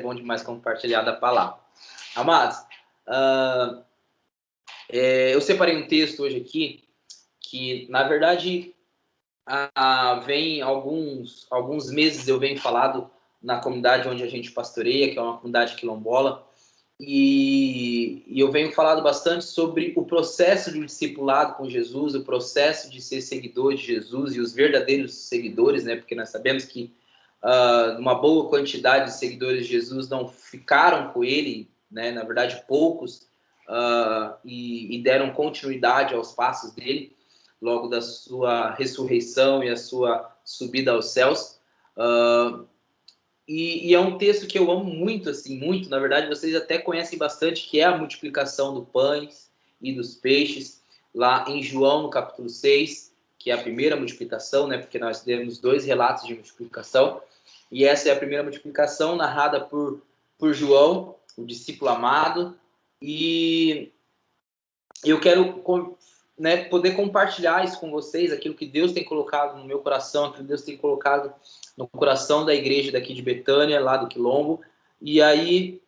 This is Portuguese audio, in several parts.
bom demais compartilhar da palavra. Amados, eu separei um texto hoje aqui que, na verdade, vem alguns meses eu venho falado na comunidade onde a gente pastoreia, que é uma comunidade quilombola, e eu venho falado bastante sobre o processo de discipulado com Jesus, o processo de ser seguidor de Jesus e os verdadeiros seguidores, né? Porque nós sabemos que uma boa quantidade de seguidores de Jesus não ficaram com ele, né? Na verdade, poucos, e deram continuidade aos passos dele, logo da sua ressurreição e a sua subida aos céus. E é um texto que eu amo muito, assim, muito. Na verdade, vocês até conhecem bastante, que é a multiplicação dos pães e dos peixes, lá em João, no capítulo 6, que é a primeira multiplicação, né? Porque nós temos 2 relatos de multiplicação. E essa é a primeira multiplicação, narrada por João, o discípulo amado. E eu quero, né, poder compartilhar isso com vocês, aquilo que Deus tem colocado no meu coração, aquilo que Deus tem colocado no coração da igreja daqui de Betânia, lá do Quilombo. E aí,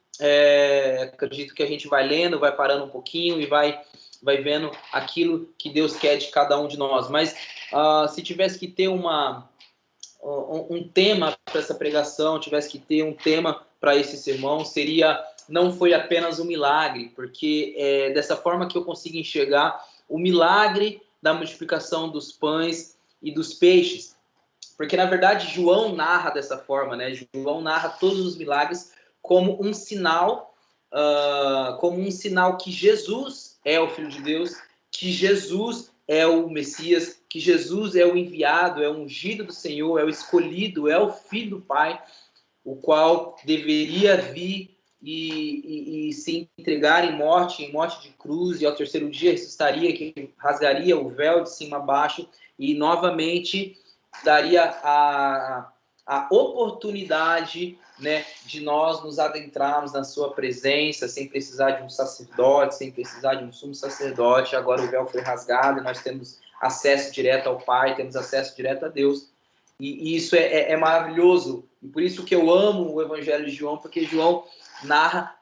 acredito que a gente vai lendo, vai parando um pouquinho e vai vendo aquilo que Deus quer de cada um de nós. Mas se tivesse que ter um tema para essa pregação, tivesse que ter um tema para esse sermão, seria: não foi apenas um milagre, porque é dessa forma que eu consigo enxergar o milagre da multiplicação dos pães e dos peixes. Porque, na verdade, João narra dessa forma, né? João narra todos os milagres como um sinal que Jesus é o Filho de Deus, que Jesus é o Messias, que Jesus é o enviado, é o ungido do Senhor, é o escolhido, é o Filho do Pai, o qual deveria vir e se entregar em morte de cruz, e ao terceiro dia ressuscitaria, que rasgaria o véu de cima a baixo e novamente daria a oportunidade, né, de nós nos adentrarmos na sua presença, sem precisar de um sacerdote, sem precisar de um sumo sacerdote. Agora o véu foi rasgado e nós temos acesso direto ao Pai, temos acesso direto a Deus. E isso é maravilhoso. E por isso que eu amo o Evangelho de João, porque João narra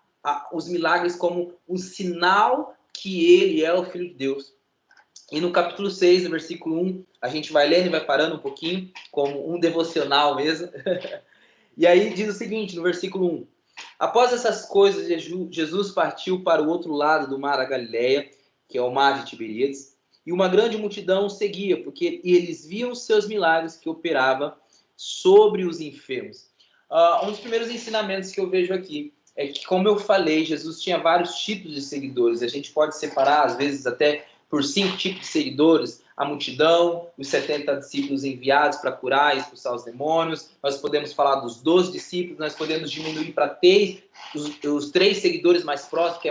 os milagres como um sinal que ele é o Filho de Deus. E no capítulo 6, no versículo 1, a gente vai lendo e vai parando um pouquinho, como um devocional mesmo. E aí diz o seguinte, no versículo 1. Após essas coisas, Jesus partiu para o outro lado do mar da Galileia, que é o mar de Tiberíades, e uma grande multidão o seguia, porque eles viam os seus milagres que operava sobre os enfermos. Um dos primeiros ensinamentos que eu vejo aqui é que, como eu falei, Jesus tinha vários tipos de seguidores. A gente pode separar, às vezes, até por 5 tipos de seguidores: a multidão, os 70 discípulos enviados para curar e expulsar os demônios. Nós podemos falar dos 12 discípulos, nós podemos diminuir para 3, os 3 seguidores mais próximos,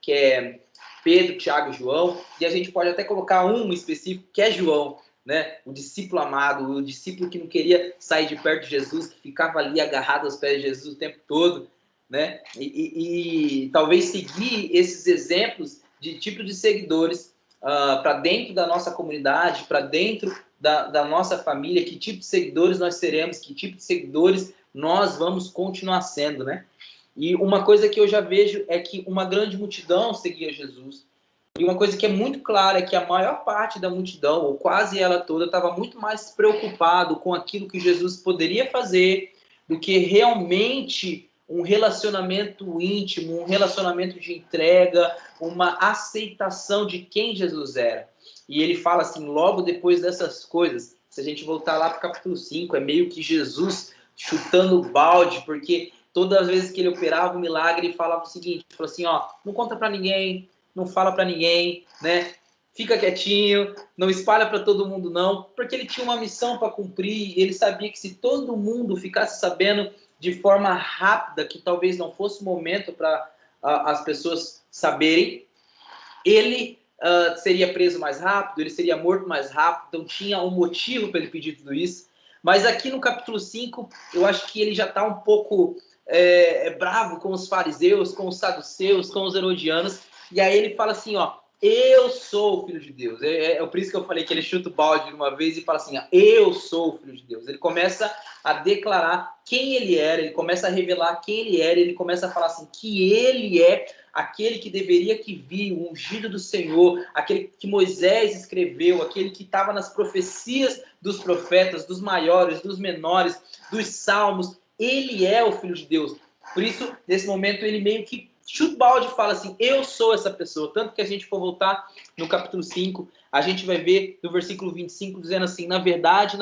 que é Pedro, Tiago e João, e a gente pode até colocar um específico, que é João, né? O discípulo amado, o discípulo que não queria sair de perto de Jesus, que ficava ali agarrado aos pés de Jesus o tempo todo, né? E talvez seguir esses exemplos de tipo de seguidores para dentro da nossa comunidade, para dentro da nossa família, que tipo de seguidores nós seremos, que tipo de seguidores nós vamos continuar sendo, né? E uma coisa que eu já vejo é que uma grande multidão seguia Jesus. E uma coisa que é muito clara é que a maior parte da multidão, ou quase ela toda, estava muito mais preocupado com aquilo que Jesus poderia fazer do que realmente um relacionamento íntimo, um relacionamento de entrega, uma aceitação de quem Jesus era. E ele fala assim, logo depois dessas coisas, se a gente voltar lá para o capítulo 5, é meio que Jesus chutando o balde, porque todas as vezes que ele operava um milagre, ele falava o seguinte, ele falou assim, ó, não conta para ninguém, não fala para ninguém, né? Fica quietinho, não espalha para todo mundo não, porque ele tinha uma missão para cumprir, e ele sabia que se todo mundo ficasse sabendo de forma rápida, que talvez não fosse o momento para as pessoas saberem, ele seria preso mais rápido, ele seria morto mais rápido, então tinha um motivo para ele pedir tudo isso. Mas aqui no capítulo 5, eu acho que ele já está um pouco bravo com os fariseus, com os saduceus, com os herodianos, e aí ele fala assim, ó, eu sou o Filho de Deus. É por isso que eu falei que ele chuta o balde de uma vez e fala assim, eu sou o Filho de Deus. Ele começa a declarar quem ele era, ele começa a revelar quem ele era, ele começa a falar assim, que ele é aquele que deveria que vir, o ungido do Senhor, aquele que Moisés escreveu, aquele que estava nas profecias dos profetas, dos maiores, dos menores, dos salmos. Ele é o Filho de Deus. Por isso, nesse momento, ele meio que chuta o balde e fala assim, eu sou essa pessoa. Tanto que a gente for voltar no capítulo 5, a gente vai ver no versículo 25, dizendo assim, na verdade,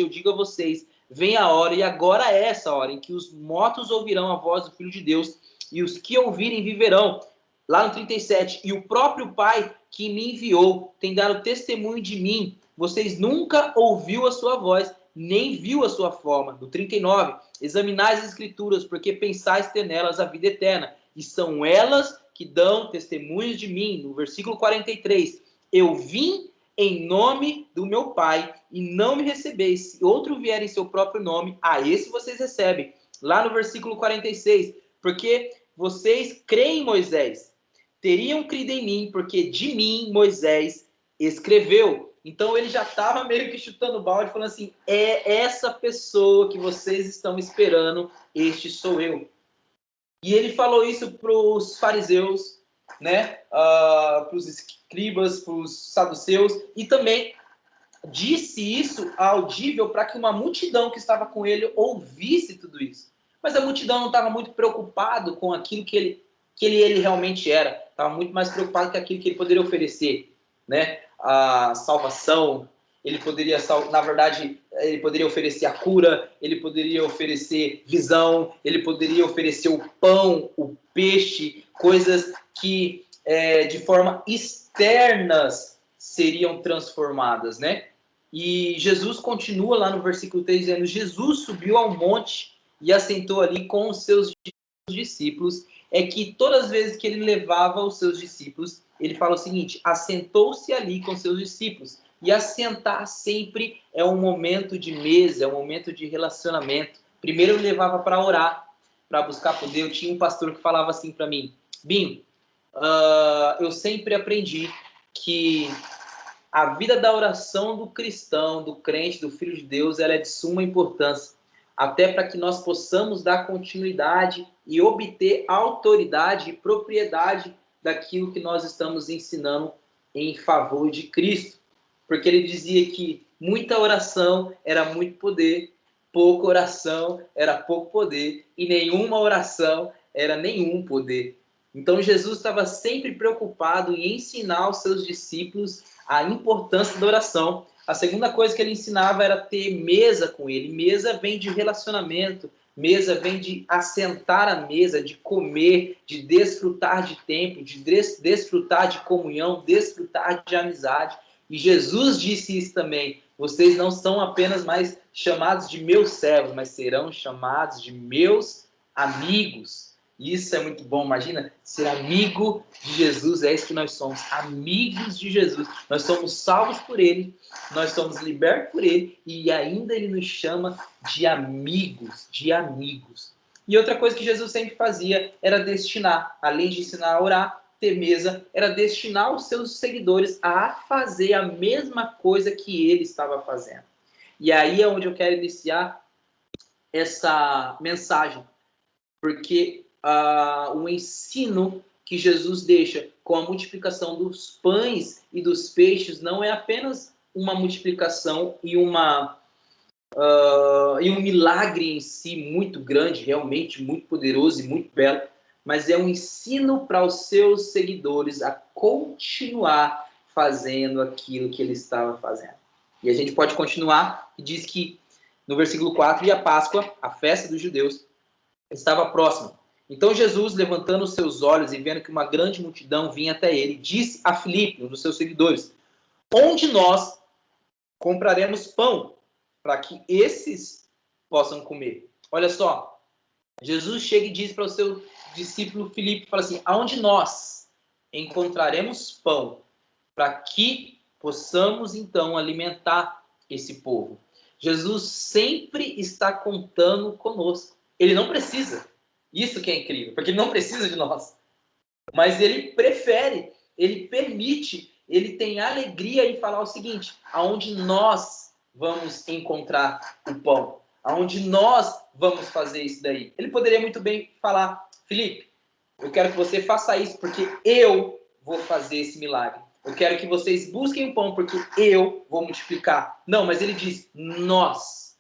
eu digo a vocês, vem a hora, e agora é essa hora, em que os mortos ouvirão a voz do Filho de Deus, e os que ouvirem viverão. Lá no 37, e o próprio Pai que me enviou tem dado testemunho de mim. Vocês nunca ouviu a sua voz, nem viu a sua forma. No 39, examinai as Escrituras, porque pensais ter nelas a vida eterna. E são elas que dão testemunhos de mim. No versículo 43, eu vim em nome do meu Pai, e não me recebeis. Se outro vier em seu próprio nome, a esse vocês recebem. Lá no versículo 46, porque vocês creem em Moisés, teriam crido em mim, porque de mim Moisés escreveu. Então ele já estava meio que chutando o balde, falando assim, é essa pessoa que vocês estão esperando, este sou eu. E ele falou isso para os fariseus, né? Para os escribas, para os saduceus, e também disse isso audível para que uma multidão que estava com ele ouvisse tudo isso. Mas a multidão não estava muito preocupado com aquilo que ele realmente era. Estava muito mais preocupado com aquilo que ele poderia oferecer, né? A salvação, ele poderia, na verdade, ele poderia oferecer a cura, ele poderia oferecer visão, ele poderia oferecer o pão, o peixe, coisas que de forma externas seriam transformadas, né? E Jesus continua lá no versículo 3 dizendo, Jesus subiu ao monte e assentou ali com os seus discípulos. É que todas as vezes que ele levava os seus discípulos, ele fala o seguinte, assentou-se ali com seus discípulos. E assentar sempre é um momento de mesa, é um momento de relacionamento. Primeiro ele levava para orar, para buscar poder. Eu tinha um pastor que falava assim para mim, Binho, eu sempre aprendi que a vida da oração do cristão, do crente, do Filho de Deus, ela é de suma importância, até para que nós possamos dar continuidade e obter autoridade e propriedade daquilo que nós estamos ensinando em favor de Cristo. Porque ele dizia que muita oração era muito poder, pouca oração era pouco poder, e nenhuma oração era nenhum poder. Então Jesus estava sempre preocupado em ensinar aos seus discípulos a importância da oração. A segunda coisa que ele ensinava era ter mesa com ele. Mesa vem de relacionamento, mesa vem de assentar à mesa, de comer, de desfrutar de tempo, de desfrutar de comunhão, desfrutar de amizade. E Jesus disse isso também. Vocês não são apenas mais chamados de meus servos, mas serão chamados de meus amigos. Isso é muito bom, imagina, ser amigo de Jesus, é isso que nós somos, amigos de Jesus. Nós somos salvos por Ele, nós somos libertos por Ele, e ainda Ele nos chama de amigos, de amigos. E outra coisa que Jesus sempre fazia era destinar, além de ensinar a orar, ter mesa, era destinar os seus seguidores a fazer a mesma coisa que Ele estava fazendo. E aí é onde eu quero iniciar essa mensagem, porque o ensino que Jesus deixa com a multiplicação dos pães e dos peixes não é apenas uma multiplicação e um milagre em si muito grande, realmente muito poderoso e muito belo, mas é um ensino para os seus seguidores a continuar fazendo aquilo que ele estava fazendo. E a gente pode continuar, e diz que no versículo 4, e a Páscoa, a festa dos judeus, estava próxima. Então Jesus, levantando os seus olhos e vendo que uma grande multidão vinha até ele, disse a Filipe, um dos seus seguidores, onde nós compraremos pão para que esses possam comer? Olha só, Jesus chega e diz para o seu discípulo Filipe, fala assim, aonde nós encontraremos pão para que possamos então alimentar esse povo? Jesus sempre está contando conosco. Ele não precisa. Isso que é incrível, porque ele não precisa de nós. Mas ele prefere ele permite, ele tem alegria em falar o seguinte: aonde nós vamos encontrar o pão, aonde nós vamos fazer isso daí. Ele poderia muito bem falar: Felipe, eu quero que você faça isso porque eu vou fazer esse milagre. Eu quero que vocês busquem o pão porque eu vou multiplicar. Não, mas ele diz: nós.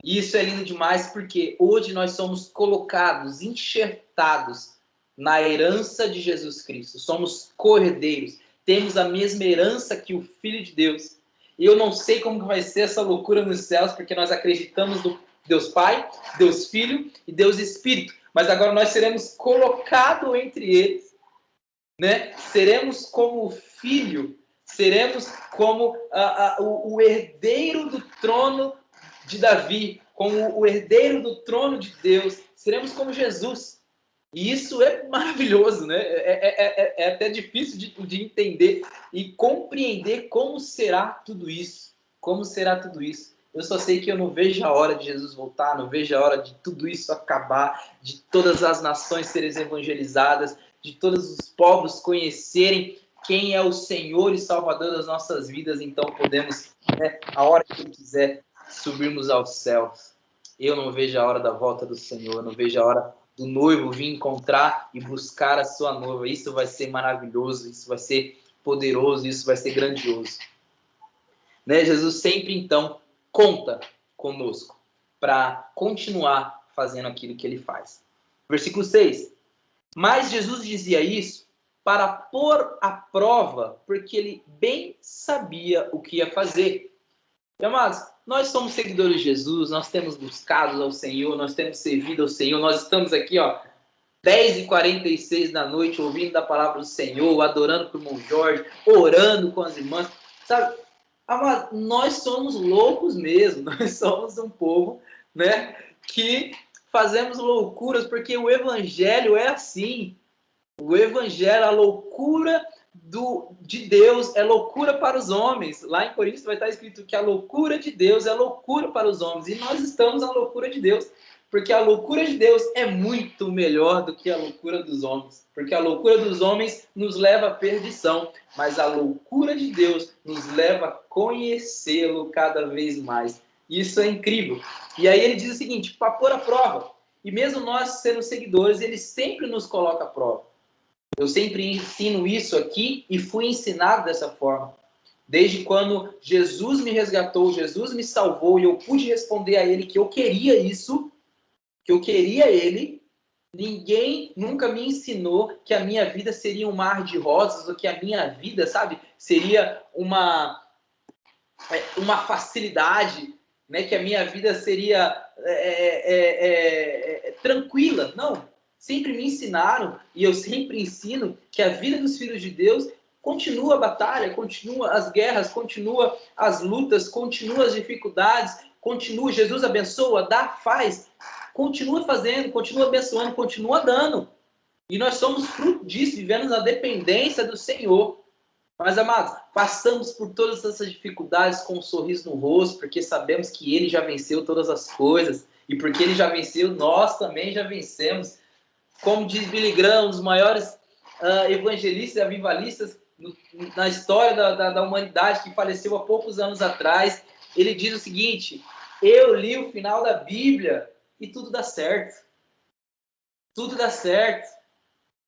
E isso é lindo demais porque hoje nós somos colocados, enxertados na herança de Jesus Cristo. Somos cordeiros. Temos a mesma herança que o Filho de Deus. E eu não sei como vai ser essa loucura nos céus, porque nós acreditamos no Deus Pai, Deus Filho e Deus Espírito. Mas agora nós seremos colocados entre eles, né? Seremos como o Filho, seremos como o herdeiro do trono de Davi, como o herdeiro do trono de Deus. Seremos como Jesus. E isso é maravilhoso, né? É até difícil de entender e compreender como será tudo isso. Como será tudo isso? Eu só sei que eu não vejo a hora de Jesus voltar, não vejo a hora de tudo isso acabar, de todas as nações serem evangelizadas, de todos os povos conhecerem quem é o Senhor e Salvador das nossas vidas. Então podemos, né, a hora que Ele quiser, subirmos aos céus. Eu não vejo a hora da volta do Senhor, eu não vejo a hora do noivo vir encontrar e buscar a sua noiva. Isso vai ser maravilhoso, isso vai ser poderoso, isso vai ser grandioso. Né? Jesus sempre, então, conta conosco para continuar fazendo aquilo que ele faz. Versículo 6. Mas Jesus dizia isso para pôr à prova, porque ele bem sabia o que ia fazer. E, amados, nós somos seguidores de Jesus, nós temos buscado ao Senhor, nós temos servido ao Senhor, nós estamos aqui, 10h46 da noite, ouvindo a palavra do Senhor, adorando com o irmão Jorge, orando com as irmãs, sabe? Amados, nós somos loucos mesmo, nós somos um povo, né, que fazemos loucuras, porque o Evangelho é assim. O Evangelho, a loucura de Deus é loucura para os homens. Lá em Coríntios vai estar escrito que a loucura de Deus é loucura para os homens. E nós estamos na loucura de Deus. Porque a loucura de Deus é muito melhor do que a loucura dos homens. Porque a loucura dos homens nos leva à perdição. Mas a loucura de Deus nos leva a conhecê-lo cada vez mais. Isso é incrível. E aí ele diz o seguinte, para pôr a prova. E mesmo nós sendo seguidores, ele sempre nos coloca à prova. Eu sempre ensino isso aqui e fui ensinado dessa forma. Desde quando Jesus me resgatou, Jesus me salvou e eu pude responder a ele que eu queria isso, que eu queria ele, ninguém nunca me ensinou que a minha vida seria um mar de rosas ou que a minha vida, sabe, seria uma facilidade, né, que a minha vida seria tranquila. Não. Sempre me ensinaram, e eu sempre ensino, que a vida dos filhos de Deus continua a batalha, continua as guerras, continua as lutas, continua as dificuldades, continua, Jesus abençoa, dá, faz, continua fazendo, continua abençoando, continua dando. E nós somos fruto disso, vivemos na dependência do Senhor. Mas, amados, passamos por todas essas dificuldades com um sorriso no rosto, porque sabemos que Ele já venceu todas as coisas, e porque Ele já venceu, nós também já vencemos. Como diz Billy Graham, um dos maiores evangelistas e avivalistas na história da humanidade, que faleceu há poucos anos atrás, ele diz o seguinte: eu li o final da Bíblia e tudo dá certo. Tudo dá certo.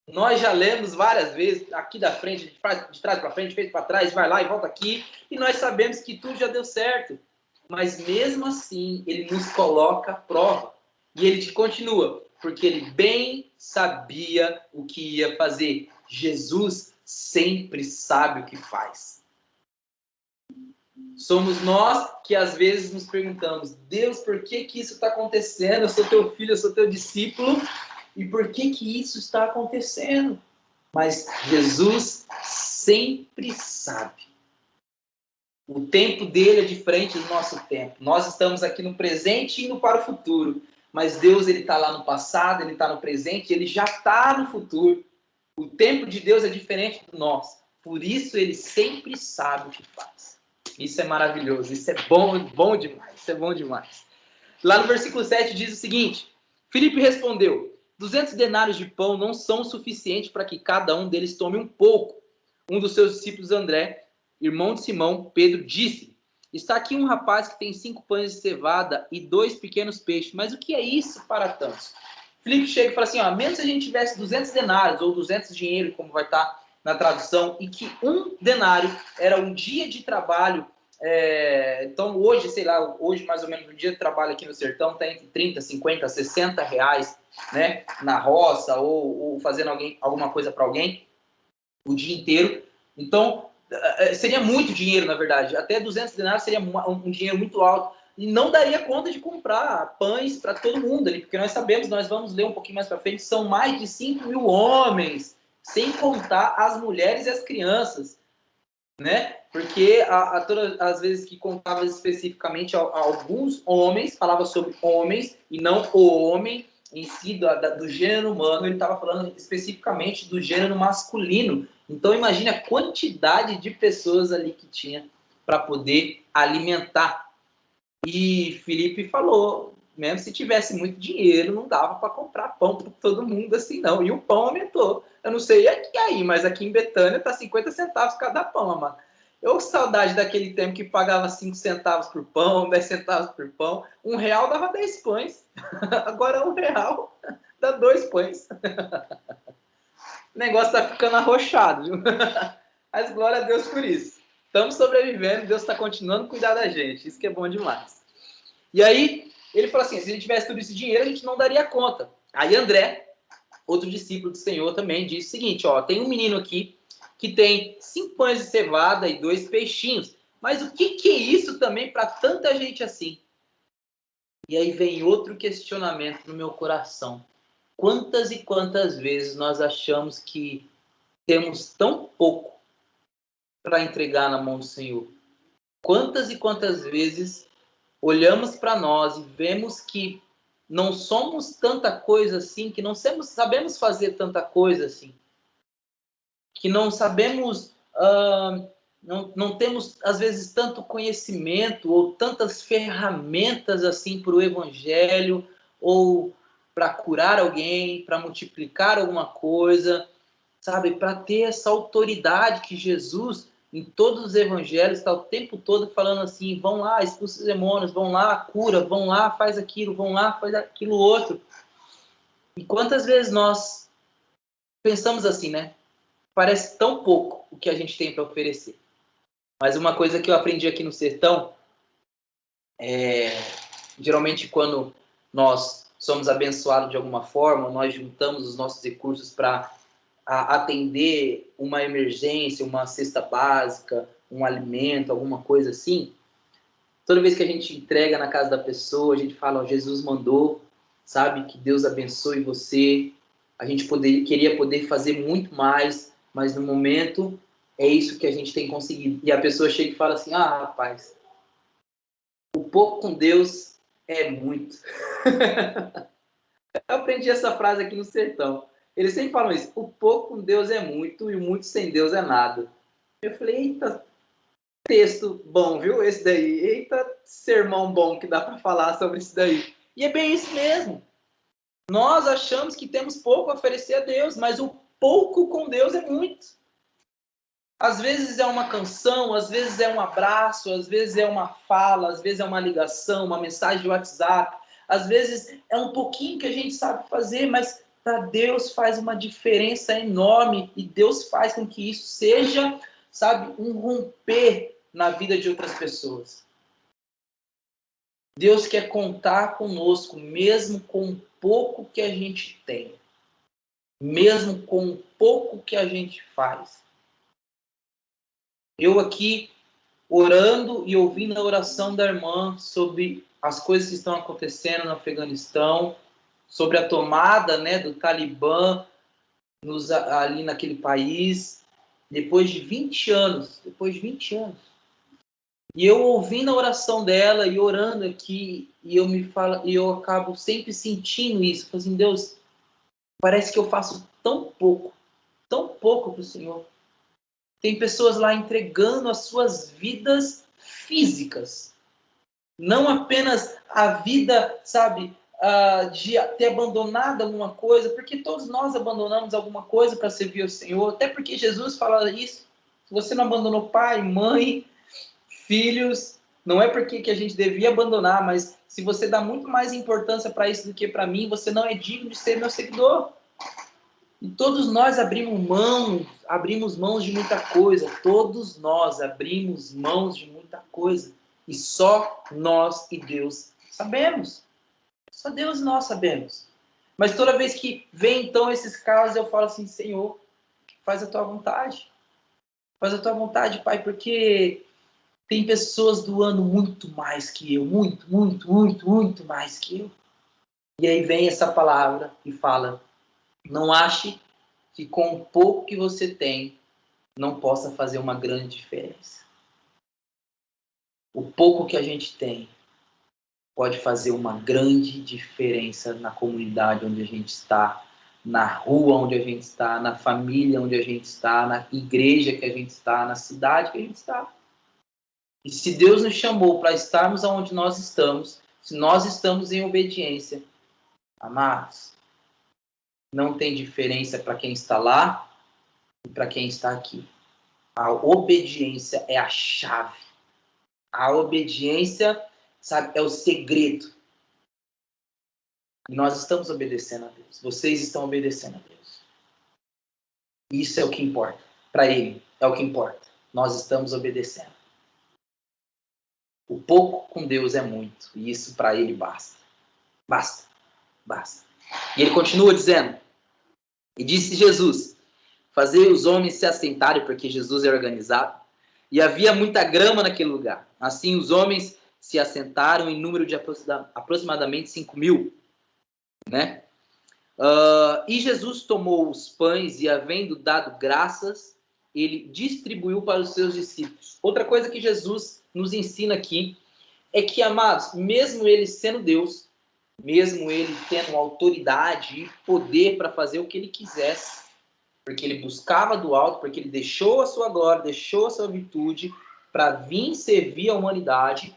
Nós já lemos várias vezes, aqui da frente, de trás para frente, feito para trás, vai lá e volta aqui, e nós sabemos que tudo já deu certo. Mas mesmo assim, ele nos coloca à prova. E ele continua, porque ele bem sabia o que ia fazer. Jesus sempre sabe o que faz. Somos nós que às vezes nos perguntamos: Deus, por que isso está acontecendo? Eu sou teu filho, eu sou teu discípulo, e por que isso está acontecendo? Mas Jesus sempre sabe. O tempo dele é diferente do nosso tempo. Nós estamos aqui no presente e indo para o futuro. Mas Deus, ele está lá no passado, ele está no presente, ele já está no futuro. O tempo de Deus é diferente do nosso. Por isso, ele sempre sabe o que faz. Isso é maravilhoso, isso é bom demais, isso é bom demais. Lá no versículo 7 diz o seguinte: Filipe respondeu: 200 denários de pão não são suficientes para que cada um deles tome um pouco. Um dos seus discípulos, André, irmão de Simão, Pedro, disse: está aqui um rapaz que tem 5 pães de cevada e 2 pequenos peixes. Mas o que é isso para tantos? Filipe chega e fala assim, ó, mesmo se a gente tivesse 200 denários ou 200 dinheiro, como vai estar na tradução, e que um denário era um dia de trabalho, então hoje, sei lá, hoje mais ou menos um dia de trabalho aqui no sertão está entre 30, 50, 60 reais, né, na roça ou fazendo alguma coisa para alguém o dia inteiro. Então, seria muito dinheiro, na verdade. Até 200 denários seria um dinheiro muito alto. E não daria conta de comprar pães para todo mundo ali, porque nós sabemos, nós vamos ler um pouquinho mais para frente, são mais de 5 mil homens, sem contar as mulheres e as crianças, né? Porque todas as vezes que contava especificamente a alguns homens, falava sobre homens e não o homem em si, do gênero humano, ele estava falando especificamente do gênero masculino. Então imagine a quantidade de pessoas ali que tinha para poder alimentar. E Filipe falou, mesmo se tivesse muito dinheiro, não dava para comprar pão para todo mundo assim não. E o pão aumentou. Eu não sei aqui aí, mas aqui em Betânia tá 50 centavos cada pão, mano. Eu saudade daquele tempo que pagava 5 centavos por pão, 10 centavos por pão. R$1 dava 10 pães. Agora R$1 dá 2 pães. O negócio tá ficando arrochado, viu? Mas glória a Deus por isso. Estamos sobrevivendo, Deus está continuando a cuidar da gente. Isso que é bom demais. E aí, ele falou assim, se a gente tivesse todo esse dinheiro, a gente não daria conta. Aí André, outro discípulo do Senhor, também disse o seguinte, ó, tem um menino aqui que tem 5 pães de cevada e 2 peixinhos. Mas o que é isso também para tanta gente assim? E aí vem outro questionamento no meu coração. Quantas e quantas vezes nós achamos que temos tão pouco para entregar na mão do Senhor? Quantas e quantas vezes olhamos para nós e vemos que não somos tanta coisa assim, que não sabemos fazer tanta coisa assim, que não sabemos, não temos às vezes tanto conhecimento ou tantas ferramentas assim para o Evangelho ou para curar alguém, para multiplicar alguma coisa, sabe, para ter essa autoridade que Jesus, em todos os evangelhos, está o tempo todo falando assim, vão lá, expulsa os demônios, vão lá, cura, vão lá, faz aquilo, vão lá, faz aquilo outro. E quantas vezes nós pensamos assim, né? Parece tão pouco o que a gente tem para oferecer. Mas uma coisa que eu aprendi aqui no sertão, geralmente quando nós somos abençoados de alguma forma, nós juntamos os nossos recursos para atender uma emergência, uma cesta básica, um alimento, alguma coisa assim, toda vez que a gente entrega na casa da pessoa, a gente fala, ó, Jesus mandou, sabe, que Deus abençoe você, a gente queria poder fazer muito mais, mas no momento é isso que a gente tem conseguido. E a pessoa chega e fala assim, ah, rapaz, o pouco com Deus é muito. Eu aprendi essa frase aqui no sertão. Eles sempre falam isso, o pouco com Deus é muito e o muito sem Deus é nada. Eu falei, eita, texto bom, viu? Esse daí. Eita, sermão bom que dá para falar sobre isso daí. E é bem isso mesmo. Nós achamos que temos pouco a oferecer a Deus, mas o pouco com Deus é muito. Às vezes é uma canção, às vezes é um abraço, às vezes é uma fala, às vezes é uma ligação, uma mensagem de WhatsApp. Às vezes é um pouquinho que a gente sabe fazer, mas para Deus faz uma diferença enorme e Deus faz com que isso seja, sabe, um romper na vida de outras pessoas. Deus quer contar conosco, mesmo com o pouco que a gente tem, mesmo com o pouco que a gente faz. Eu aqui orando e ouvindo a oração da irmã sobre as coisas que estão acontecendo no Afeganistão, sobre a tomada, né, do Talibã ali naquele país, depois de 20 anos. E eu ouvindo a oração dela e orando aqui, e eu acabo sempre sentindo isso, falando assim, Deus, parece que eu faço tão pouco para o Senhor. Tem pessoas lá entregando as suas vidas físicas, não apenas a vida, sabe, de ter abandonado alguma coisa, porque todos nós abandonamos alguma coisa para servir ao Senhor, até porque Jesus fala isso. Se você não abandonou pai, mãe, filhos, não é porque que a gente devia abandonar, mas se você dá muito mais importância para isso do que para mim, você não é digno de ser meu seguidor. E todos nós abrimos mãos de muita coisa, todos nós abrimos mãos de muita coisa, e só nós e Deus sabemos. Só Deus e nós sabemos. Mas toda vez que vem então esses casos, eu falo assim, Senhor, faz a tua vontade. Faz a tua vontade, Pai, porque tem pessoas doando muito mais que eu, muito mais que eu. E aí vem essa palavra e fala, não ache que com o pouco que você tem, não possa fazer uma grande diferença. O pouco que a gente tem pode fazer uma grande diferença na comunidade onde a gente está, na rua onde a gente está, na família onde a gente está, na igreja que a gente está, na cidade que a gente está. E se Deus nos chamou para estarmos onde nós estamos, se nós estamos em obediência, amados, não tem diferença para quem está lá e para quem está aqui. A obediência é a chave. A obediência, sabe, é o segredo. E nós estamos obedecendo a Deus. Vocês estão obedecendo a Deus. Isso é o que importa. Para Ele, é o que importa. Nós estamos obedecendo. O pouco com Deus é muito. E isso para Ele basta. Basta. Basta. E Ele continua dizendo. E disse Jesus, fazei os homens se assentarem, porque Jesus era organizado. E havia muita grama naquele lugar. Assim os homens se assentaram em número de aproximadamente 5.000. Né? E Jesus tomou os pães e, havendo dado graças, ele distribuiu para os seus discípulos. Outra coisa que Jesus nos ensina aqui é que, amados, mesmo ele sendo Deus, mesmo ele tendo autoridade e poder para fazer o que ele quisesse, porque ele buscava do alto, porque ele deixou a sua glória, deixou a sua virtude para vir servir a humanidade,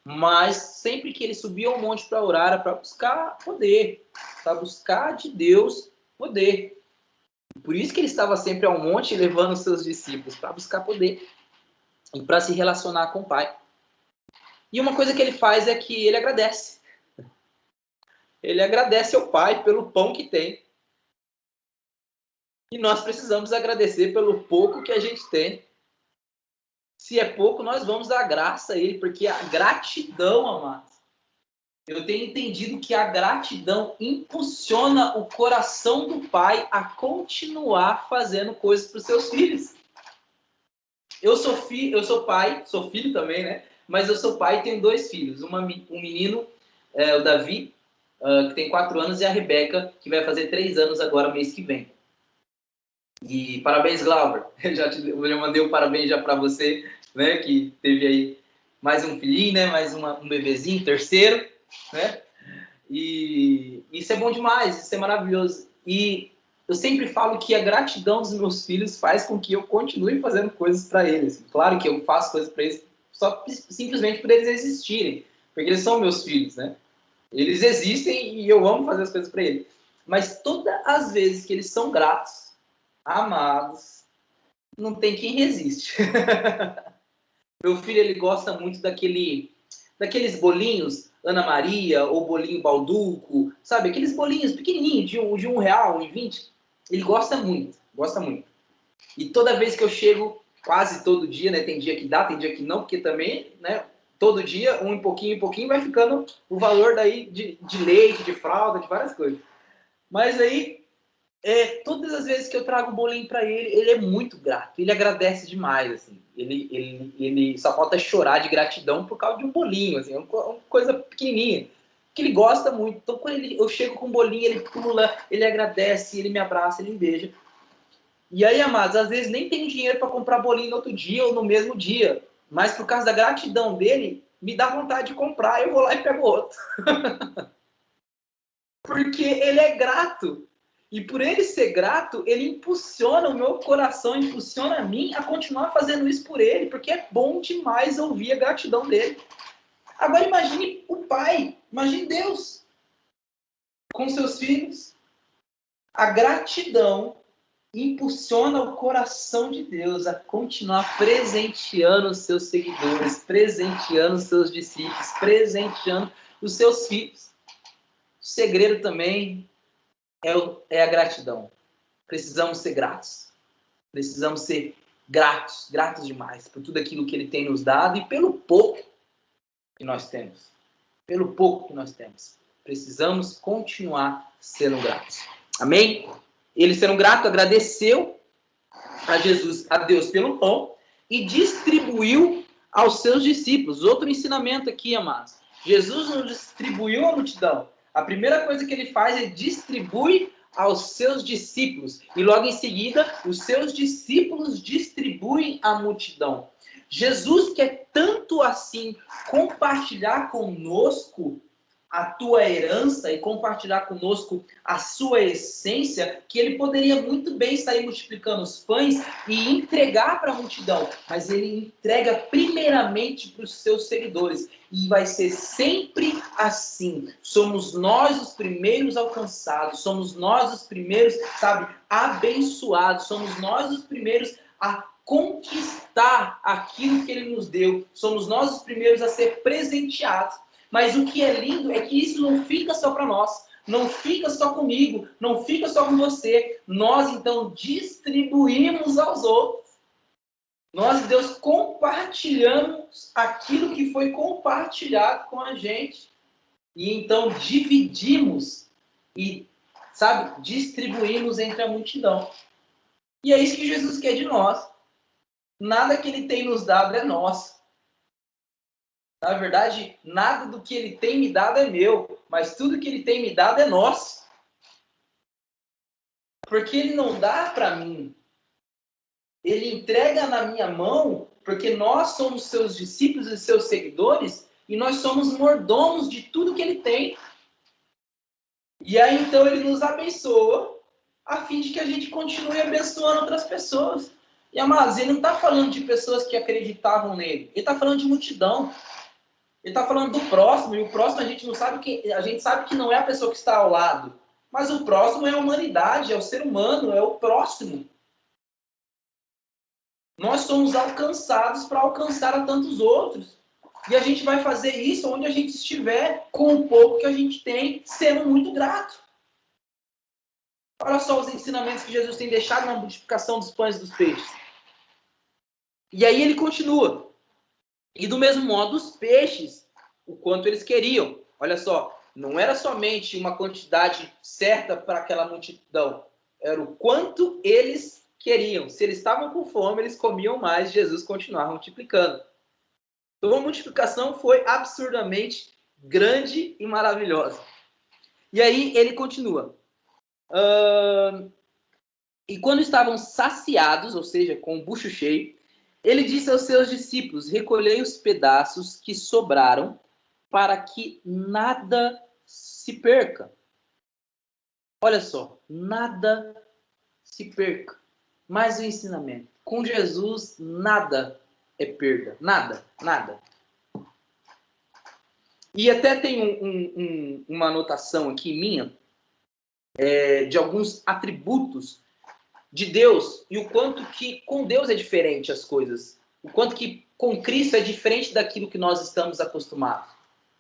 mas sempre que ele subia ao monte para orar, era para buscar poder, para buscar de Deus poder. Por isso que ele estava sempre ao monte levando os seus discípulos, para buscar poder e para se relacionar com o Pai. E uma coisa que ele faz é que ele agradece. Ele agradece ao Pai pelo pão que tem. E nós precisamos agradecer pelo pouco que a gente tem. Se é pouco, nós vamos dar graça a Ele, porque a gratidão, amados, eu tenho entendido que a gratidão impulsiona o coração do pai a continuar fazendo coisas para os seus filhos. Eu sou pai, sou filho também, né? Mas eu sou pai e tenho 2 filhos. Um menino, o Davi, que tem 4 anos, e a Rebeca, que vai fazer 3 anos agora, mês que vem. E parabéns, Glauber. Eu já mandei um parabéns já para você, né? Que teve aí mais um filhinho, né? Mais um bebezinho, terceiro, né? E isso é bom demais, isso é maravilhoso. E eu sempre falo que a gratidão dos meus filhos faz com que eu continue fazendo coisas para eles. Claro que eu faço coisas para eles só simplesmente por eles existirem, porque eles são meus filhos, né? Eles existem e eu amo fazer as coisas para eles. Mas todas as vezes que eles são gratos, amados, não tem quem resiste. Meu filho, ele gosta muito daqueles bolinhos Ana Maria ou bolinho Balduco, sabe? Aqueles bolinhos pequenininhos de R$1, R$1,20. Ele gosta muito, gosta muito. E toda vez que eu chego, quase todo dia, né? Tem dia que dá, tem dia que não, porque também, né? Todo dia, em pouquinho, vai ficando o valor daí de leite, de fralda, de várias coisas. Mas aí, todas as vezes que eu trago o bolinho para ele, ele é muito grato. Ele agradece demais, assim. Ele só falta chorar de gratidão por causa de um bolinho, assim, uma coisa pequenininha, que ele gosta muito. Então, quando eu chego com um bolinho, ele pula, ele agradece, ele me abraça, ele me beija. E aí, amados, às vezes nem tem dinheiro para comprar bolinho no outro dia ou no mesmo dia, mas por causa da gratidão dele, me dá vontade de comprar, eu vou lá e pego outro. Porque ele é grato. E por ele ser grato, ele impulsiona o meu coração, impulsiona a mim a continuar fazendo isso por ele, porque é bom demais ouvir a gratidão dele. Agora imagine o Pai, imagine Deus. com seus filhos. A gratidão impulsiona o coração de Deus a continuar presenteando os seus seguidores, presenteando os seus discípulos, presenteando os seus filhos. O segredo também é a gratidão. Precisamos ser gratos. Precisamos ser gratos demais por tudo aquilo que Ele tem nos dado e pelo pouco que nós temos. Pelo pouco que nós temos. Precisamos continuar sendo gratos. Amém? Ele, sendo grato, agradeceu a Deus pelo pão e distribuiu aos seus discípulos. Outro ensinamento aqui, amados. Jesus não distribuiu à multidão. A primeira coisa que ele faz é distribui aos seus discípulos. E logo em seguida, os seus discípulos distribuem à multidão. Jesus quer tanto assim compartilhar conosco a tua herança e compartilhar conosco a sua essência, que ele poderia muito bem sair multiplicando os pães e entregar para a multidão, mas ele entrega primeiramente para os seus seguidores, e vai ser sempre assim. Somos nós os primeiros alcançados, somos nós os primeiros, abençoados, somos nós os primeiros a conquistar aquilo que ele nos deu, somos nós os primeiros a ser presenteados. Mas o que é lindo é que isso não fica só para nós, não fica só comigo, não fica só com você. Nós, então, distribuímos aos outros. Nós, Deus, compartilhamos aquilo que foi compartilhado com a gente. E então dividimos e, distribuímos entre a multidão. E é isso que Jesus quer de nós. Nada que Ele tem nos dado é nosso. Na verdade, nada do que Ele tem me dado é meu, mas tudo que Ele tem me dado é nosso. Porque Ele não dá para mim. Ele entrega na minha mão, porque nós somos seus discípulos e seus seguidores, e nós somos mordomos de tudo que Ele tem. E aí, então, Ele nos abençoa, a fim de que a gente continue abençoando outras pessoas. E, amados, Ele não está falando de pessoas que acreditavam nele. Ele está falando de multidão. Ele está falando do próximo, e o próximo a gente não sabe que a gente sabe que não é a pessoa que está ao lado, mas o próximo é a humanidade, é o ser humano, é o próximo. Nós somos alcançados para alcançar a tantos outros. E a gente vai fazer isso onde a gente estiver, com o pouco que a gente tem, sendo muito grato. Olha só os ensinamentos que Jesus tem deixado na multiplicação dos pães e dos peixes. E aí ele continua. E do mesmo modo, os peixes, o quanto eles queriam. Olha só, não era somente uma quantidade certa para aquela multidão. Era o quanto eles queriam. Se eles estavam com fome, eles comiam mais. Jesus continuava multiplicando. Então a multiplicação foi absurdamente grande e maravilhosa. E aí ele continua. E quando estavam saciados, ou seja, com o bucho cheio, ele disse aos seus discípulos: recolhei os pedaços que sobraram, para que nada se perca. Olha só, nada se perca. Mais um ensinamento. Com Jesus, nada é perda. Nada, nada. E até tem uma anotação aqui minha, de alguns atributos de Deus, e o quanto que com Deus é diferente as coisas. O quanto que com Cristo é diferente daquilo que nós estamos acostumados.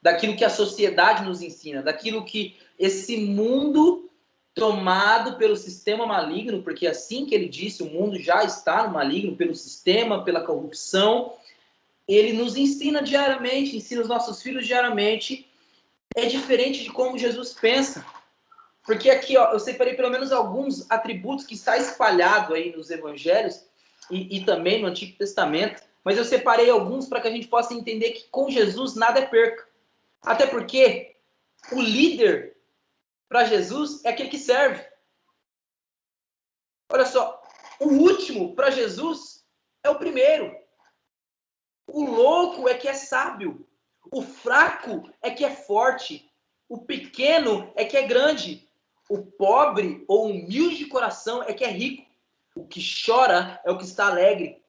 Daquilo que a sociedade nos ensina, daquilo que esse mundo tomado pelo sistema maligno, porque assim que ele disse, o mundo já está no maligno, pelo sistema, pela corrupção, ele nos ensina diariamente, ensina os nossos filhos diariamente, é diferente de como Jesus pensa. Porque aqui, ó, eu separei pelo menos alguns atributos que está espalhado aí nos evangelhos e também no Antigo Testamento, mas eu separei alguns para que a gente possa entender que com Jesus nada é perca. Até porque o líder para Jesus é aquele que serve. Olha só, o último para Jesus é o primeiro. O louco é que é sábio. O fraco é que é forte. O pequeno é que é grande. O pobre ou humilde de coração é que é rico. O que chora é o que está alegre.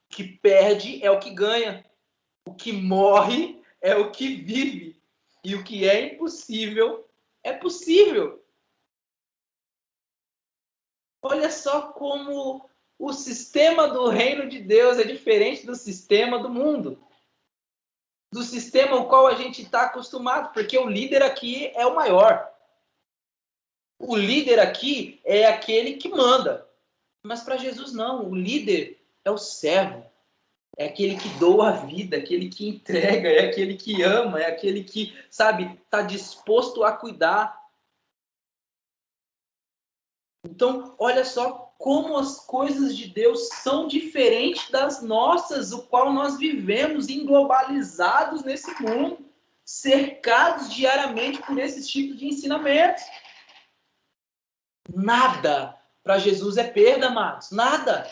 O que perde é o que ganha. O que morre é o que vive. E o que é impossível é possível. Olha só como o sistema do reino de Deus é diferente do sistema do mundo. Do sistema ao qual a gente está acostumado, porque o líder aqui é o maior. O líder aqui é aquele que manda. Mas para Jesus não, o líder é o servo. É aquele que doa a vida, aquele que entrega, é aquele que ama, é aquele que, sabe, está disposto a cuidar. Então, olha só como as coisas de Deus são diferentes das nossas, o qual nós vivemos englobalizados nesse mundo, cercados diariamente por esses tipos de ensinamentos. Nada para Jesus é perda, amados. Nada.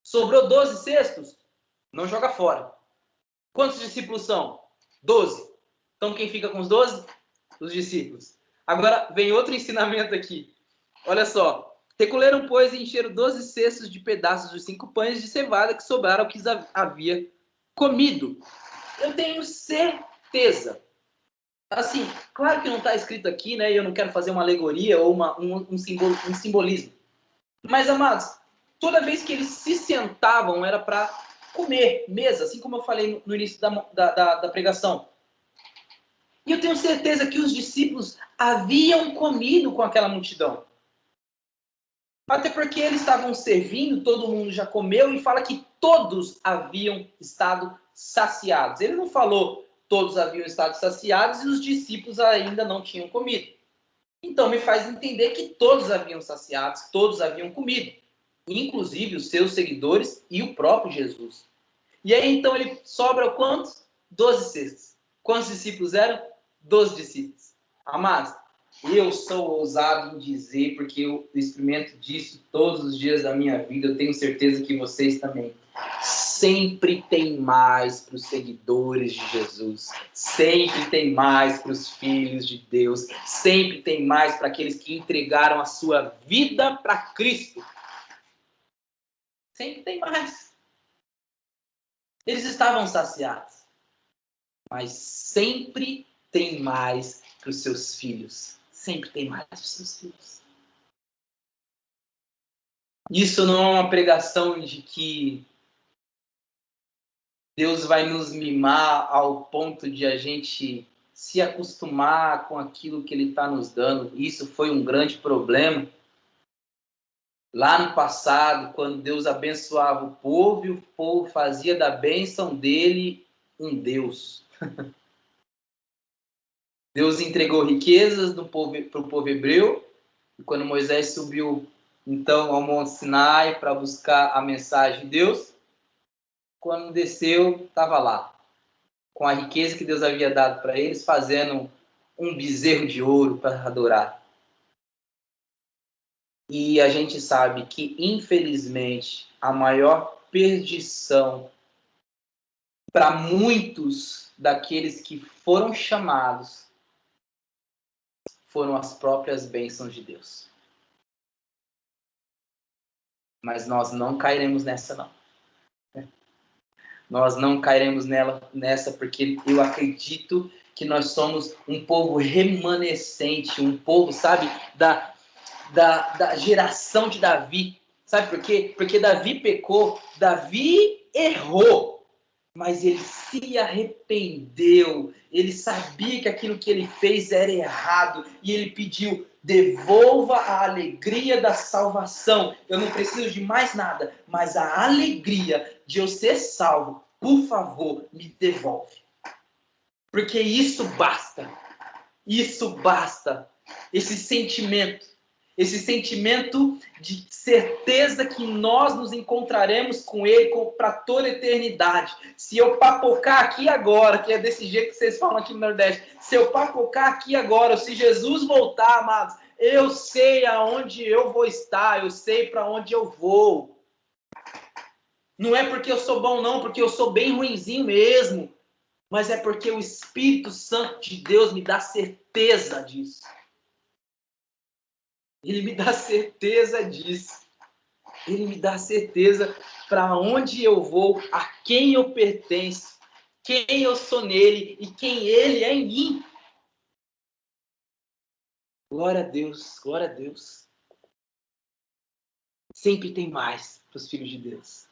Sobrou 12 cestos? Não joga fora. Quantos discípulos são? 12. Então quem fica com os 12? Os discípulos. Agora vem outro ensinamento aqui. Olha só. Recolheram, pois, e encheram 12 cestos de pedaços dos 5 pães de cevada que sobraram ao que havia comido. Eu tenho certeza. Assim, claro que não está escrito aqui, né? E eu não quero fazer uma alegoria ou um simbolismo. Mas, amados, toda vez que eles se sentavam era para comer, mesa, assim como eu falei no início da pregação. E eu tenho certeza que os discípulos haviam comido com aquela multidão. Até porque eles estavam servindo, todo mundo já comeu, e fala que todos haviam estado saciados. Ele não falou todos haviam estado saciados e os discípulos ainda não tinham comido. Então me faz entender que todos haviam saciados, todos haviam comido. Inclusive os seus seguidores e o próprio Jesus. E aí então ele sobra quantos? 12 cestos. Quantos discípulos eram? 12 discípulos. Amados, eu sou ousado em dizer, porque eu experimento disso todos os dias da minha vida, eu tenho certeza que vocês também. Sempre tem mais para os seguidores de Jesus. Sempre tem mais para os filhos de Deus. Sempre tem mais para aqueles que entregaram a sua vida para Cristo. Sempre tem mais. Eles estavam saciados. Mas sempre tem mais para os seus filhos. Sempre tem mais para os seus filhos. Isso não é uma pregação de que Deus vai nos mimar ao ponto de a gente se acostumar com aquilo que Ele está nos dando. Isso foi um grande problema. Lá no passado, quando Deus abençoava o povo e o povo fazia da bênção dele um Deus. Deus entregou riquezas para o povo hebreu, e quando Moisés subiu então ao Monte Sinai para buscar a mensagem de Deus, quando desceu, estava lá, com a riqueza que Deus havia dado para eles, fazendo um bezerro de ouro para adorar. E a gente sabe que, infelizmente, a maior perdição para muitos daqueles que foram chamados foram as próprias bênçãos de Deus. Mas nós não cairemos nessa, não. Nós não cairemos nessa, porque eu acredito que nós somos um povo remanescente, um povo, sabe, da geração de Davi. Sabe por quê? Porque Davi pecou, Davi errou, mas ele se arrependeu, ele sabia que aquilo que ele fez era errado, e ele pediu: devolva a alegria da salvação. Eu não preciso de mais nada, mas a alegria de eu ser salvo, por favor, me devolve. Porque isso basta. Isso basta. Esse sentimento de certeza que nós nos encontraremos com Ele para toda a eternidade. Se eu papocar aqui agora, que é desse jeito que vocês falam aqui no Nordeste, se eu papocar aqui agora, se Jesus voltar, amados, eu sei aonde eu vou estar, eu sei para onde eu vou. Não é porque eu sou bom, não, porque eu sou bem ruinzinho mesmo, mas é porque o Espírito Santo de Deus me dá certeza disso. Ele me dá certeza disso. Ele me dá certeza para onde eu vou, a quem eu pertenço, quem eu sou nele e quem ele é em mim. Glória a Deus, glória a Deus. Sempre tem mais para os filhos de Deus.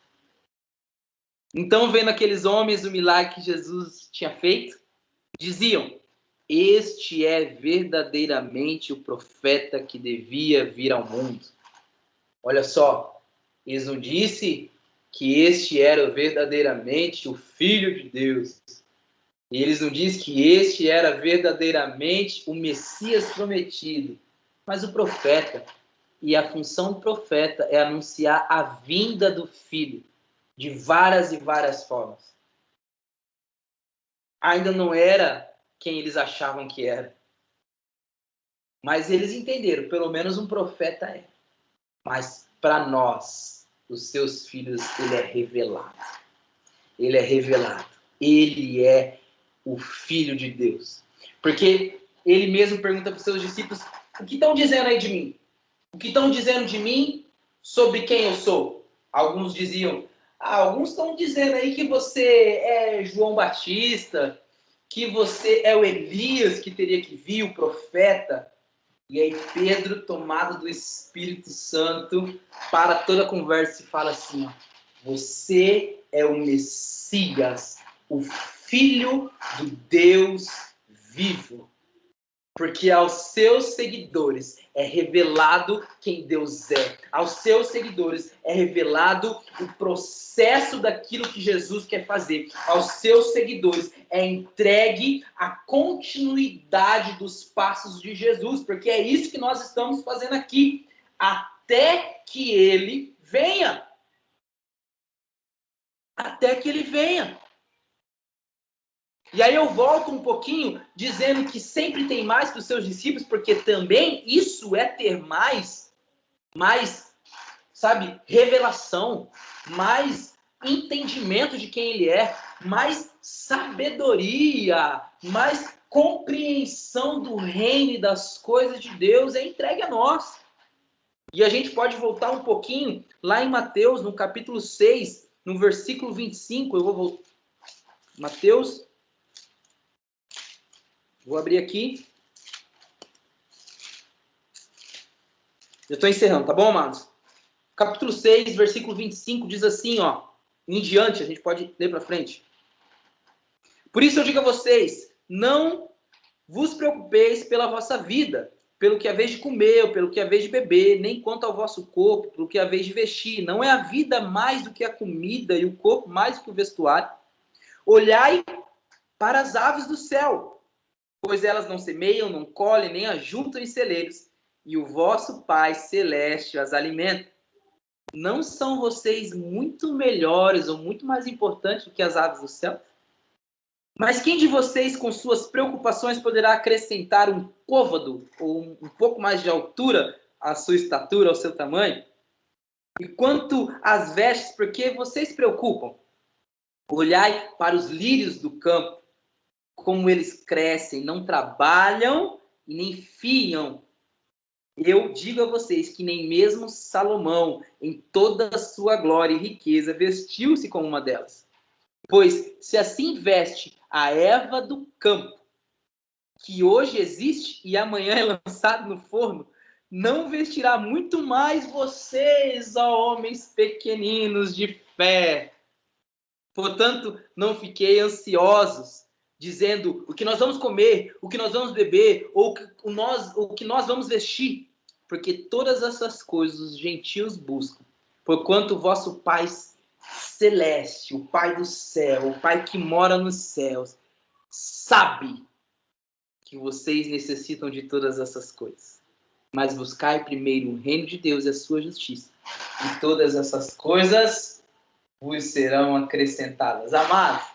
Então, vendo aqueles homens o milagre que Jesus tinha feito, diziam: este é verdadeiramente o profeta que devia vir ao mundo. Olha só, eles não disse que este era verdadeiramente o Filho de Deus. E eles não dizem que este era verdadeiramente o Messias prometido, mas o profeta. E a função do profeta é anunciar a vinda do Filho de várias e várias formas. Ainda não era quem eles achavam que era. Mas eles entenderam, pelo menos um profeta é. Mas para nós, os seus filhos, ele é revelado. Ele é revelado. Ele é o Filho de Deus. Porque ele mesmo pergunta para os seus discípulos: o que estão dizendo aí de mim? O que estão dizendo de mim sobre quem eu sou? Alguns diziam, alguns estão dizendo aí que você é João Batista, que você é o Elias que teria que vir, o profeta. E aí Pedro, tomado do Espírito Santo, para toda a conversa e fala assim: ó, você é o Messias, o Filho do Deus vivo. Porque aos seus seguidores é revelado quem Deus é. Aos seus seguidores é revelado o processo daquilo que Jesus quer fazer. Aos seus seguidores é entregue a continuidade dos passos de Jesus. Porque é isso que nós estamos fazendo aqui. Até que ele venha. Até que ele venha. E aí eu volto um pouquinho dizendo que sempre tem mais para os seus discípulos, porque também isso é ter mais, sabe, revelação, mais entendimento de quem ele é, mais sabedoria, mais compreensão do reino e das coisas de Deus é entregue a nós. E a gente pode voltar um pouquinho lá em Mateus, no capítulo 6, no versículo 25, eu vou voltar. Mateus, vou abrir aqui. Já estou encerrando, tá bom, amados? Capítulo 6, versículo 25, diz assim, ó. Em diante, a gente pode ler para frente. Por isso eu digo a vocês, não vos preocupeis pela vossa vida, pelo que haveis de comer, ou pelo que haveis de beber, nem quanto ao vosso corpo, pelo que haveis de vestir. Não é a vida mais do que a comida, e o corpo mais do que o vestuário? Olhai para as aves do céu, pois elas não semeiam, não colhem, nem ajuntam em celeiros, e o vosso Pai Celeste as alimenta. Não são vocês muito melhores ou muito mais importantes do que as aves do céu? Mas quem de vocês, com suas preocupações, poderá acrescentar um côvado ou um pouco mais de altura à sua estatura, ao seu tamanho? E quanto às vestes, por que vocês se preocupam? Olhai para os lírios do campo, como eles crescem, não trabalham e nem fiam. Eu digo a vocês que nem mesmo Salomão, em toda a sua glória e riqueza, vestiu-se como uma delas. Pois, se assim veste a erva do campo, que hoje existe e amanhã é lançado no forno, não vestirá muito mais vocês, ó homens pequeninos de fé. Portanto, não fiquei ansiosos, dizendo o que nós vamos comer, o que nós vamos beber, ou o que nós vamos vestir, porque todas essas coisas os gentios buscam, porquanto o vosso Pai Celeste, o Pai do céu, o Pai que mora nos céus, sabe que vocês necessitam de todas essas coisas. Mas buscai primeiro o reino de Deus e a sua justiça, e todas essas coisas vos serão acrescentadas. Amados,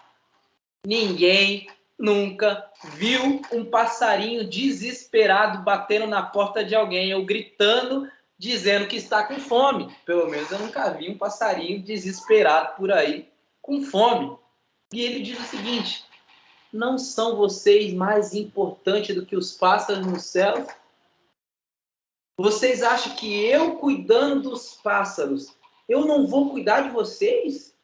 ninguém nunca viu um passarinho desesperado batendo na porta de alguém ou gritando, dizendo que está com fome. Pelo menos eu nunca vi um passarinho desesperado por aí com fome. E ele diz o seguinte: não são vocês mais importantes do que os pássaros no céu? Vocês acham que eu, cuidando dos pássaros, eu não vou cuidar de vocês?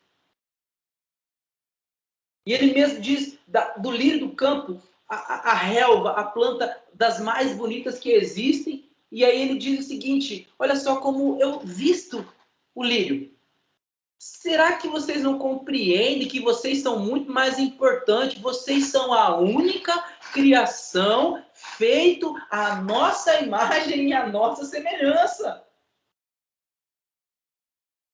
E ele mesmo diz do lírio do campo, a relva, a planta das mais bonitas que existem. E aí ele diz o seguinte: olha só como eu visto o lírio. Será que vocês não compreendem que vocês são muito mais importantes? Vocês são a única criação feita à nossa imagem e à nossa semelhança.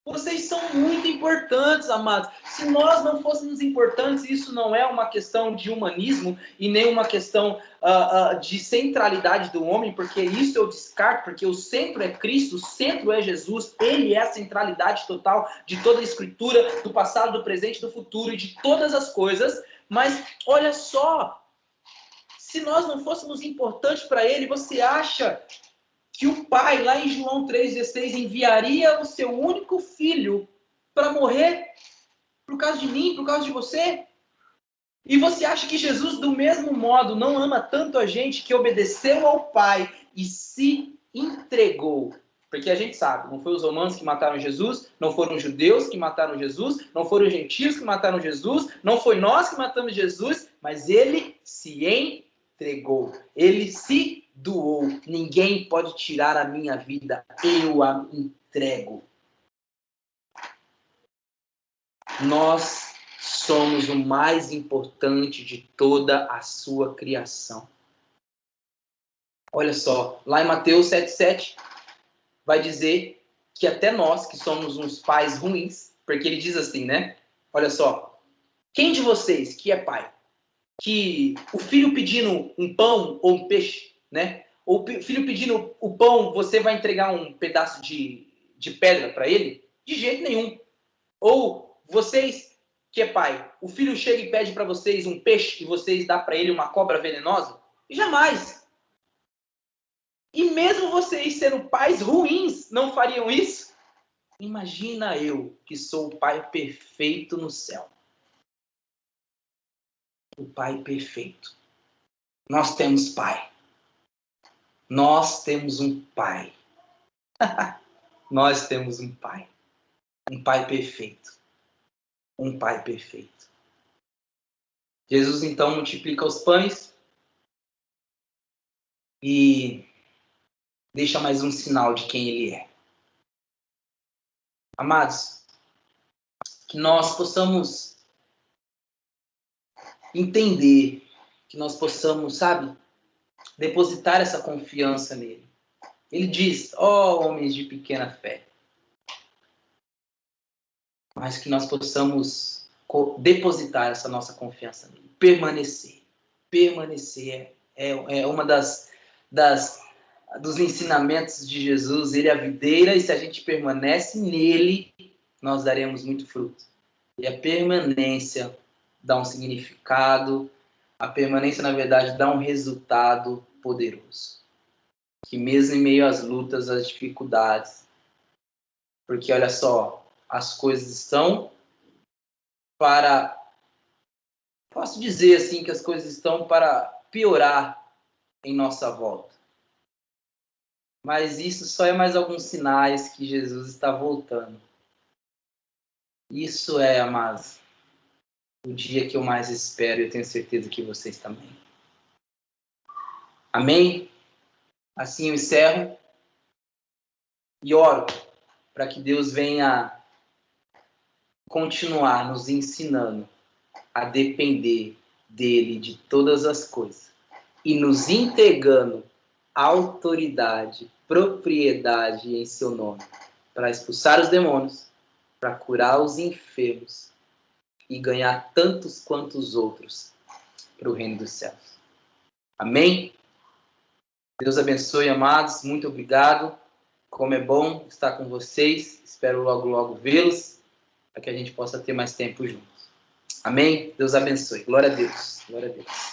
Vocês são muito importantes, amados. Se nós não fôssemos importantes, isso não é uma questão de humanismo e nem uma questão de centralidade do homem, porque isso eu descarto, porque o centro é Cristo, o centro é Jesus, ele é a centralidade total de toda a Escritura, do passado, do presente, do futuro e de todas as coisas. Mas olha só, se nós não fôssemos importantes para ele, você acha que o Pai, lá em João 3,16, enviaria o seu único filho para morrer por causa de mim, por causa de você? E você acha que Jesus, do mesmo modo, não ama tanto a gente que obedeceu ao Pai e se entregou? Porque a gente sabe, não foi os romanos que mataram Jesus, não foram os judeus que mataram Jesus, não foram os gentios que mataram Jesus, não foi nós que matamos Jesus, mas ele se entregou, ele se doou. Ninguém pode tirar a minha vida, eu a entrego. Nós somos o mais importante de toda a sua criação. Olha só, lá em Mateus 7,7 vai dizer que até nós, que somos uns pais ruins, porque ele diz assim, né? Olha só, quem de vocês que é pai, que o filho pedindo um pão ou um peixe, né? Ou o filho pedindo o pão, você vai entregar um pedaço de pedra para ele? De jeito nenhum. Ou vocês, que é pai, o filho chega e pede para vocês um peixe e vocês dão para ele uma cobra venenosa? Jamais. E mesmo vocês sendo pais ruins, não fariam isso? Imagina eu, que sou o pai perfeito no céu. O pai perfeito. Nós temos pai. Nós temos um pai. Nós temos um pai. Um pai perfeito. Um pai perfeito. Jesus então multiplica os pães e deixa mais um sinal de quem ele é. Amados, que nós possamos entender, que nós possamos, sabe, depositar essa confiança nele. Ele diz, ó homens de pequena fé. Mas que nós possamos depositar essa nossa confiança nele. Permanecer. Permanecer é uma dos ensinamentos de Jesus. Ele é a videira e se a gente permanece nele, nós daremos muito fruto. E a permanência dá um significado. A permanência, na verdade, dá um resultado poderoso. Que mesmo em meio às lutas, às dificuldades, porque olha só, as coisas estão para... Posso dizer assim que as coisas estão para piorar em nossa volta. Mas isso só é mais alguns sinais que Jesus está voltando. Isso é, amados, o dia que eu mais espero e eu tenho certeza que vocês também. Amém? Assim eu encerro e oro para que Deus venha continuar nos ensinando a depender dele de todas as coisas e nos entregando autoridade, propriedade em seu nome para expulsar os demônios, para curar os enfermos e ganhar tantos quanto os outros para o reino dos céus. Amém? Deus abençoe, amados. Muito obrigado. Como é bom estar com vocês. Espero logo, logo vê-los para que a gente possa ter mais tempo juntos. Amém? Deus abençoe. Glória a Deus. Glória a Deus.